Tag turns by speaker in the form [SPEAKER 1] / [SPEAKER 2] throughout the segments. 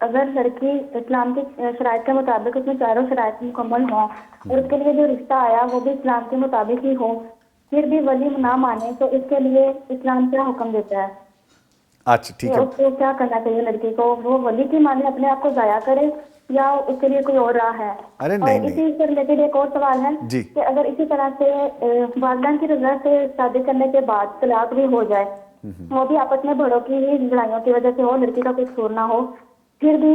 [SPEAKER 1] اگر لڑکی اسلام کی شرائط کے مطابق اس میں چاروں شرائط مکمل ہوں اور اس کے لیے جو رشتہ آیا وہ بھی اسلام کے مطابق ہی ہو، پھر بھی ولی نہ مانے تو اس کے لیے اسلام کیا حکم دیتا ہے؟
[SPEAKER 2] اچھا ٹھیک ہے،
[SPEAKER 1] اس کو کیا کرنا چاہیے لڑکی کو؟ وہ ولی کی مانے اپنے آپ کو ضائع کرے یا اس کے لیے کوئی اور راہ ہے؟
[SPEAKER 2] ارے
[SPEAKER 1] اور
[SPEAKER 2] نہیں
[SPEAKER 1] اسی سے ریلیٹڈ ایک اور سوال ہے
[SPEAKER 2] جی
[SPEAKER 1] کہ اگر اسی طرح سے والدین کی رضا سے شادی کرنے کے بعد طلاق بھی ہو جائے، وہ بھی آپس میں بڑوں کی ہی لڑائیوں کی وجہ سے ہو، لڑکی کا کوئی قصور نہ ہو، پھر بھی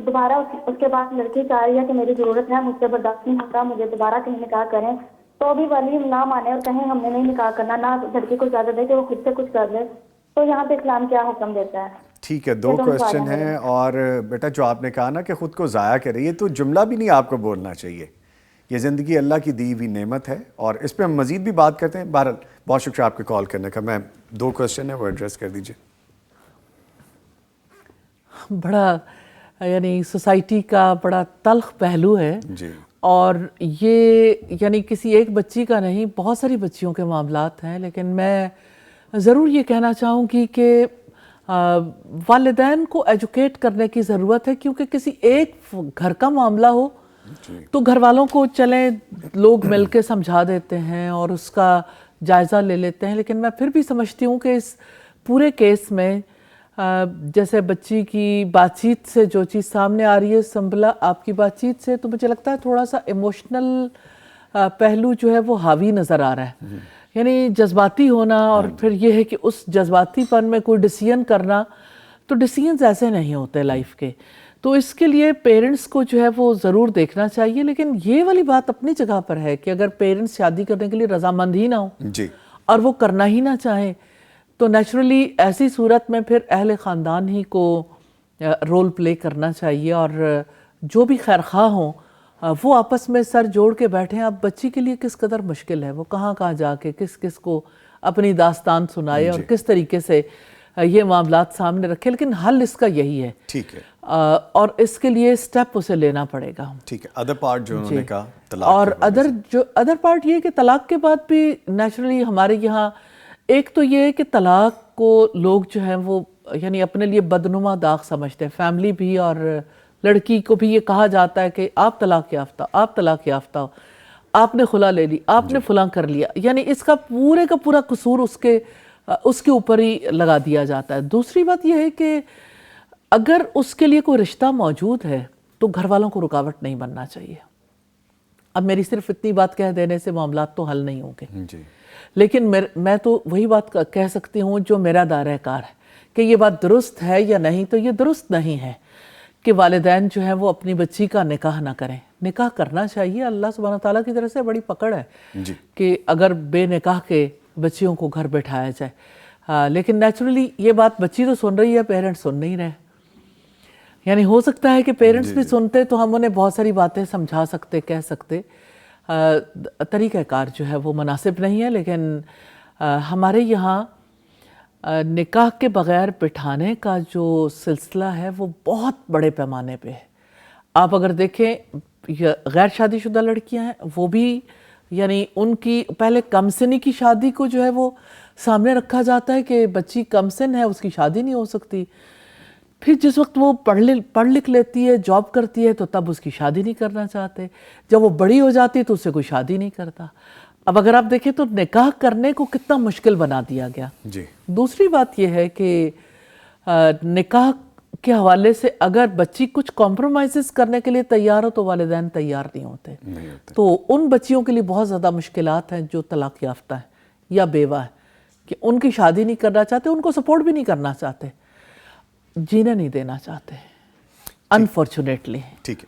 [SPEAKER 1] دوبارہ اس کے بعد لڑکی چاہ رہی ہے کہ میری ضرورت ہے، مجھ سے برداشت نہیں ہوتا، مجھے دوبارہ کہیں نکاح کریں، تو بھی ولی نہ مانے اور کہیں ہم نے نہیں نکاح کرنا، نہ لڑکی کو اجازت دے کہ وہ خود سے کچھ کر لے، تو یہاں پہ اسلام کیا حکم دیتا ہے؟
[SPEAKER 2] ٹھیک ہے، دو کوسچن ہیں. اور بیٹا جو آپ نے کہا نا کہ خود کو ضائع کرے، یہ تو جملہ بھی نہیں آپ کو بولنا چاہیے. یہ زندگی اللہ کی دی ہوئی نعمت ہے اور اس پہ ہم مزید بھی بات کرتے ہیں. بہرحال بہت شکریہ آپ کے کال کرنے کا. میں دو کوسچن ہیں وہ ایڈریس کر دیجیے.
[SPEAKER 3] بڑا یعنی سوسائٹی کا بڑا تلخ پہلو ہے
[SPEAKER 2] جی،
[SPEAKER 3] اور یہ یعنی کسی ایک بچی کا نہیں، بہت ساری بچیوں کے معاملات ہیں. لیکن میں ضرور یہ کہنا چاہوں گی کہ والدین کو ایجوکیٹ کرنے کی ضرورت ہے، کیونکہ کسی ایک گھر کا معاملہ ہو تو گھر والوں کو چلیں لوگ مل کے سمجھا دیتے ہیں اور اس کا جائزہ لے لیتے ہیں. لیکن میں پھر بھی سمجھتی ہوں کہ اس پورے کیس میں جیسے بچی کی بات چیت سے جو چیز سامنے آ رہی ہے سنبھلا آپ کی بات چیت سے، تو مجھے لگتا ہے تھوڑا سا ایموشنل پہلو جو ہے وہ حاوی نظر آ رہا ہے. یعنی جذباتی ہونا اور پھر یہ ہے کہ اس جذباتی پن میں کوئی ڈیسیژن کرنا، تو ڈیسیژنز ایسے نہیں ہوتے لائف کے. تو اس کے لیے پیرنٹس کو جو ہے وہ ضرور دیکھنا چاہیے. لیکن یہ والی بات اپنی جگہ پر ہے کہ اگر پیرنٹس شادی کرنے کے لیے رضامند ہی نہ ہوں
[SPEAKER 2] جی،
[SPEAKER 3] اور وہ کرنا ہی نہ چاہیں، تو نیچرلی ایسی صورت میں پھر اہل خاندان ہی کو رول پلے کرنا چاہیے اور جو بھی خیرخواہ ہوں وہ آپس میں سر جوڑ کے بیٹھیں. اب بچی کے لیے کس قدر مشکل ہے، وہ کہاں کہاں جا کے کس کس کو اپنی داستان سنائے اور کس طریقے سے یہ معاملات سامنے رکھے. لیکن حل اس کا یہی ہے،
[SPEAKER 2] ٹھیک ہے،
[SPEAKER 3] اور اس کے لیے سٹیپ اسے لینا پڑے گا.
[SPEAKER 2] ٹھیک ہے. ادر پارٹ جو انہوں نے کہا
[SPEAKER 3] اور ادر پارٹ یہ کہ طلاق کے بعد بھی نیچرلی ہمارے یہاں ایک تو یہ ہے کہ طلاق کو لوگ جو ہیں وہ یعنی اپنے لیے بدنما داغ سمجھتے ہیں، فیملی بھی اور لڑکی کو بھی یہ کہا جاتا ہے کہ آپ طلاق یافتہ، آپ طلاق یافتہ ہو، آپ نے خلا لے لی، آپ نے فلاں کر لیا. یعنی اس کا پورے کا پورا قصور اس کے اوپر ہی لگا دیا جاتا ہے. دوسری بات یہ ہے کہ اگر اس کے لیے کوئی رشتہ موجود ہے تو گھر والوں کو رکاوٹ نہیں بننا چاہیے. اب میری صرف اتنی بات کہہ دینے سے معاملات تو حل نہیں ہوں گے، لیکن میں تو وہی بات کہہ سکتی ہوں جو میرا دائرہ کار ہے کہ یہ بات درست ہے یا نہیں. تو یہ درست نہیں ہے کہ والدین جو ہیں وہ اپنی بچی کا نکاح نہ کریں. نکاح کرنا چاہیے، اللہ سبحانہ تعالیٰ کی طرف سے بڑی پکڑ ہے کہ اگر بے نکاح کے بچیوں کو گھر بیٹھایا جائے. لیکن نیچرلی یہ بات بچی تو سن رہی ہے، پیرنٹس سن نہیں رہے. یعنی ہو سکتا ہے کہ پیرنٹس بھی سنتے تو ہم انہیں بہت ساری باتیں سمجھا سکتے، کہہ سکتے. طریقہ کار جو ہے وہ مناسب نہیں ہے. لیکن ہمارے یہاں نکاح کے بغیر بٹھانے کا جو سلسلہ ہے وہ بہت بڑے پیمانے پہ ہے. آپ اگر دیکھیں غیر شادی شدہ لڑکیاں ہیں وہ بھی یعنی ان کی پہلے کم سنی کی شادی کو جو ہے وہ سامنے رکھا جاتا ہے کہ بچی کم سن ہے، اس کی شادی نہیں ہو سکتی. پھر جس وقت وہ پڑھ لکھ لیتی ہے، جاب کرتی ہے، تو تب اس کی شادی نہیں کرنا چاہتے. جب وہ بڑی ہو جاتی ہے تو اس سے کوئی شادی نہیں کرتا. اب اگر آپ دیکھیں تو نکاح کرنے کو کتنا مشکل بنا دیا گیا. دوسری بات یہ ہے کہ نکاح کے حوالے سے اگر بچی کچھ کمپرومائزز کرنے کے لیے تیار ہو تو والدین تیار نہیں ہوتے. تو ان بچیوں کے لیے بہت زیادہ مشکلات ہیں جو طلاق یافتہ ہیں یا بیوہ ہیں، کہ ان کی شادی نہیں کرنا چاہتے، ان کو سپورٹ بھی نہیں کرنا چاہتے، جینے نہیں دینا چاہتے، انفارچونیٹلی.
[SPEAKER 2] ٹھیک ہے.